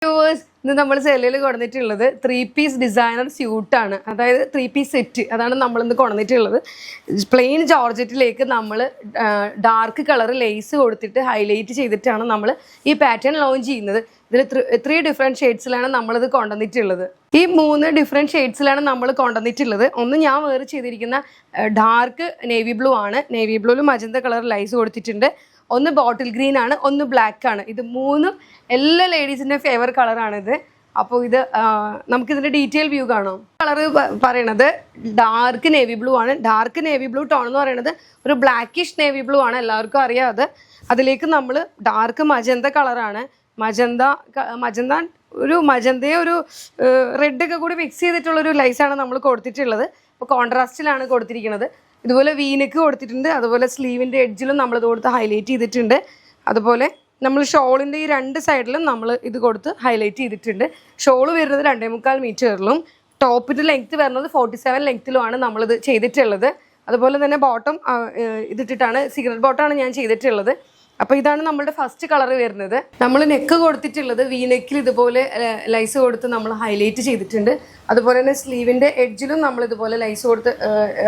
ഇന്ന് നമ്മൾ സെല്ലിൽ കൊണ്ടുവന്നിട്ടുള്ളത് 3-piece ഡിസൈനർ സ്യൂട്ടാണ്. അതായത് 3-piece സെറ്റ്. അതാണ് നമ്മളിന്ന് കൊണ്ടുവന്നിട്ടുള്ളത്. പ്ലെയിൻ ജോർജറ്റിലേക്ക് നമ്മൾ ഡാർക്ക് കളർ ലേസ് കൊടുത്തിട്ട് ഹൈലൈറ്റ് ചെയ്തിട്ടാണ് നമ്മൾ ഈ പാറ്റേൺ ലോഞ്ച് ചെയ്യുന്നത്. ഇതിൽ 3 ഡിഫറെൻറ്റ് ഷെയ്ഡ്സിലാണ് നമ്മളിത് കൊണ്ടുവന്നിട്ടുള്ളത്. ഈ 3 ഡിഫറെൻറ്റ് ഷെയ്ഡ്സിലാണ് നമ്മൾ കൊണ്ടുവന്നിട്ടുള്ളത്. ഒന്ന് ഞാൻ വേറെ ചെയ്തിരിക്കുന്ന ഡാർക്ക് നേവി ബ്ലൂ ആണ്. നേവി ബ്ലൂവിൽ മജന്ത കളർ ലൈസ് കൊടുത്തിട്ടുണ്ട്. ഒന്ന് ബോട്ടിൽ ഗ്രീൻ ആണ്, ഒന്ന് ബ്ലാക്ക് ആണ്. ഇത് മൂന്നും എല്ലാ ലേഡീസിൻ്റെ ഫേവർ കളറാണിത്. അപ്പോൾ ഇത് നമുക്കിതിൻ്റെ ഡീറ്റെയിൽ വ്യൂ കാണാം. കളറ് പറയണത് ഡാർക്ക് നേവി ബ്ലൂ ആണ്. ഡാർക്ക് നേവി ബ്ലൂ ടോൺ എന്ന് പറയുന്നത് ഒരു ബ്ലാക്കിഷ് നേവി ബ്ലൂ ആണ്, എല്ലാവർക്കും അറിയാതെ. അതിലേക്ക് നമ്മൾ ഡാർക്ക് മജന്ത കളറാണ്. മജന്ത ഒരു മജന്തയെ ഒരു റെഡൊക്കെ കൂടി മിക്സ് ചെയ്തിട്ടുള്ളൊരു ലൈസാണ് നമ്മൾ കൊടുത്തിട്ടുള്ളത്. അപ്പോൾ കോൺട്രാസ്റ്റിലാണ് കൊടുത്തിരിക്കുന്നത്. ഇതുപോലെ വീനക്ക് കൊടുത്തിട്ടുണ്ട്. അതുപോലെ സ്ലീവിൻ്റെ എഡ്ജിലും നമ്മളിത് കൊടുത്ത് ഹൈലൈറ്റ് ചെയ്തിട്ടുണ്ട്. അതുപോലെ നമ്മൾ ഷോളിൻ്റെ ഈ 2 സൈഡിലും നമ്മൾ ഇത് കൊടുത്ത് ഹൈലൈറ്റ് ചെയ്തിട്ടുണ്ട്. ഷോള് വരുന്നത് 2.25 മീറ്ററിലും ടോപ്പിൻ്റെ ലെങ്ത്ത് വരുന്നത് 47 ലെങ്ത്തിലുമാണ് നമ്മളിത് ചെയ്തിട്ടുള്ളത്. അതുപോലെ തന്നെ ബോട്ടം ഇതിട്ടിട്ടാണ്, സിഗരറ്റ് ബോട്ടമാണ് ഞാൻ ചെയ്തിട്ടുള്ളത്. അപ്പോൾ ഇതാണ് നമ്മളുടെ ഫസ്റ്റ് കളർ വരുന്നത്. നമ്മൾ നെക്ക് കൊടുത്തിട്ടുള്ളത് വീനെക്കിൽ ഇതുപോലെ ലൈസ് കൊടുത്ത് നമ്മൾ ഹൈലൈറ്റ് ചെയ്തിട്ടുണ്ട്. അതുപോലെ തന്നെ സ്ലീവിൻ്റെ എഡ്ജിലും നമ്മൾ ഇതുപോലെ ലൈസ് കൊടുത്ത്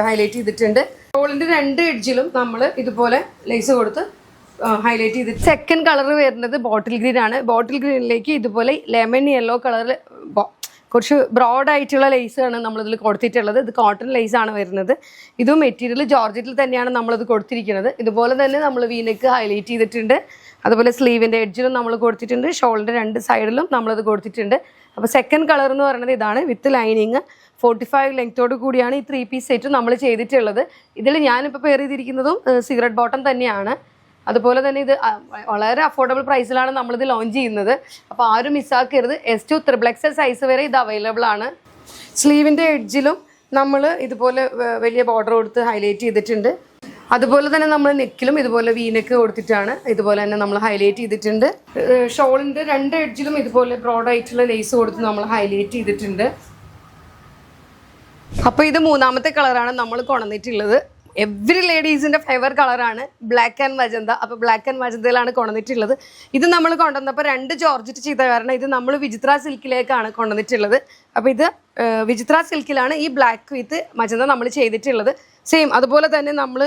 ഹൈലൈറ്റ് ചെയ്തിട്ടുണ്ട്. ഷോളിൻ്റെ 2 എഡ്ജിലും നമ്മൾ ഇതുപോലെ ലൈസ് കൊടുത്ത് ഹൈലൈറ്റ് ചെയ്തിട്ട് സെക്കൻഡ് കളർ വരുന്നത് ബോട്ടിൽ ഗ്രീൻ ആണ്. ബോട്ടിൽ ഗ്രീനിലേക്ക് ഇതുപോലെ ലെമൺ യെല്ലോ കളറിൽ കുറച്ച് ബ്രോഡായിട്ടുള്ള ലേസാണ് നമ്മളിതിൽ കൊടുത്തിട്ടുള്ളത്. ഇത് കോട്ടൺ ലേസാണ് വരുന്നത്. ഇതും മെറ്റീരിയൽ ജോർജറ്റിൽ തന്നെയാണ് നമ്മളിത് കൊടുത്തിരിക്കുന്നത്. ഇതുപോലെ തന്നെ നമ്മൾ വീനെക്ക് ഹൈലൈറ്റ് ചെയ്തിട്ടുണ്ട്. അതുപോലെ സ്ലീവിൻ്റെ എഡ്ജിലും നമ്മൾ കൊടുത്തിട്ടുണ്ട്. ഷോളിൻ്റെ 2 സൈഡിലും നമ്മളത് കൊടുത്തിട്ടുണ്ട്. അപ്പോൾ സെക്കൻഡ് കളർ എന്ന് പറയുന്നത് ഇതാണ്, വിത്ത് ലൈനിങ് 45 ലെങ്ത്തോട് കൂടിയാണ് ഈ 3-piece സെറ്റ് നമ്മൾ ചെയ്തിട്ടുള്ളത്. ഇതിൽ ഞാനിപ്പോൾ പെയർ ചെയ്തിരിക്കുന്നതും സിഗരറ്റ് ബോട്ടം തന്നെയാണ്. അതുപോലെ തന്നെ ഇത് വളരെ അഫോർഡബിൾ പ്രൈസിലാണ് നമ്മളിത് ലോഞ്ച് ചെയ്യുന്നത്. അപ്പോൾ ആരും മിസ്സാക്കരുത്. S2 XXL സൈസ് വരെ ഇത് അവൈലബിൾ ആണ്. സ്ലീവിൻ്റെ എഡ്ജിലും നമ്മൾ ഇതുപോലെ വലിയ ബോർഡർ കൊടുത്ത് ഹൈലൈറ്റ് ചെയ്തിട്ടുണ്ട്. അതുപോലെ തന്നെ നമ്മൾ നെക്കിലും ഇതുപോലെ വീനെക്ക് കൊടുത്തിട്ടാണ് ഇതുപോലെ തന്നെ നമ്മൾ ഹൈലൈറ്റ് ചെയ്തിട്ടുണ്ട്. ഷോളിൻ്റെ 2 എഡ്ജിലും ഇതുപോലെ ബ്രോഡായിട്ടുള്ള ലേസ് കൊടുത്ത് നമ്മൾ ഹൈലൈറ്റ് ചെയ്തിട്ടുണ്ട്. അപ്പോൾ ഇത് 3ാമത്തെ കളറാണ് നമ്മൾ കൊണ്ടുവന്നിട്ടുള്ളത്. എവറി ലേഡീസിൻ്റെ ഫേവർ കളറാണ് ബ്ലാക്ക് ആൻഡ് മജന്ത. അപ്പോൾ ബ്ലാക്ക് ആൻഡ് മജന്തയിലാണ് കൊണ്ടുവന്നിട്ടുള്ളത്. ഇത് നമ്മൾ കൊണ്ടുവന്നപ്പോൾ 2 ജോർജറ്റ് ചെയ്ത കാരണം ഇത് നമ്മൾ വിചിത്ര സിൽക്കിലേക്കാണ് കൊണ്ടുവന്നിട്ടുള്ളത്. അപ്പോൾ ഇത് വിചിത്ര സിൽക്കിലാണ് ഈ ബ്ലാക്ക് വിത്ത് മജന്ത നമ്മൾ ചെയ്തിട്ടുള്ളത്. സെയിം അതുപോലെ തന്നെ നമ്മൾ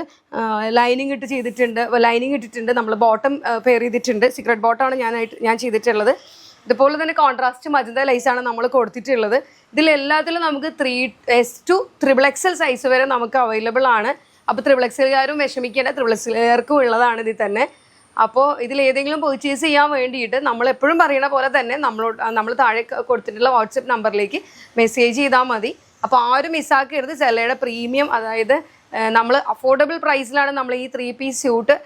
ലൈനിങ് ഇട്ടിട്ടുണ്ട്. നമ്മൾ ബോട്ടം പെയർ ചെയ്തിട്ടുണ്ട്. സീക്രട്ട് ബോട്ടമാണ് ഞാൻ ചെയ്തിട്ടുള്ളത്. ഇതുപോലെ തന്നെ കോൺട്രാസ്റ്റ് മജന്ത ലൈസാണ് നമ്മൾ കൊടുത്തിട്ടുള്ളത്. ഇതിലെല്ലാത്തിലും നമുക്ക് S2 XXL സൈസ് വരെ നമുക്ക് അവൈലബിൾ ആണ്. അപ്പോൾ XXLകാരും വിഷമിക്കേണ്ട, XXLകാർക്കും ഉള്ളതാണ് ഇതിൽ തന്നെ. അപ്പോൾ ഇതിലേതെങ്കിലും പർച്ചേസ് ചെയ്യാൻ വേണ്ടിയിട്ട് നമ്മളെപ്പോഴും പറയുന്ന പോലെ തന്നെ നമ്മൾ താഴെ കൊടുത്തിട്ടുള്ള വാട്സപ്പ് നമ്പറിലേക്ക് മെസ്സേജ് ചെയ്താൽ മതി. അപ്പോൾ ആരും മിസ്സാക്കരുത്. സെല്ലയുടെ പ്രീമിയം, അതായത് നമ്മൾ അഫോർഡബിൾ പ്രൈസിലാണ് നമ്മൾ ഈ 3-piece സ്യൂട്ട്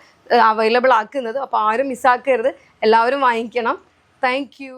അവൈലബിൾ ആക്കുന്നത്. അപ്പോൾ ആരും മിസ്സാക്കരുത്, എല്ലാവരും വാങ്ങിക്കണം. Thank you.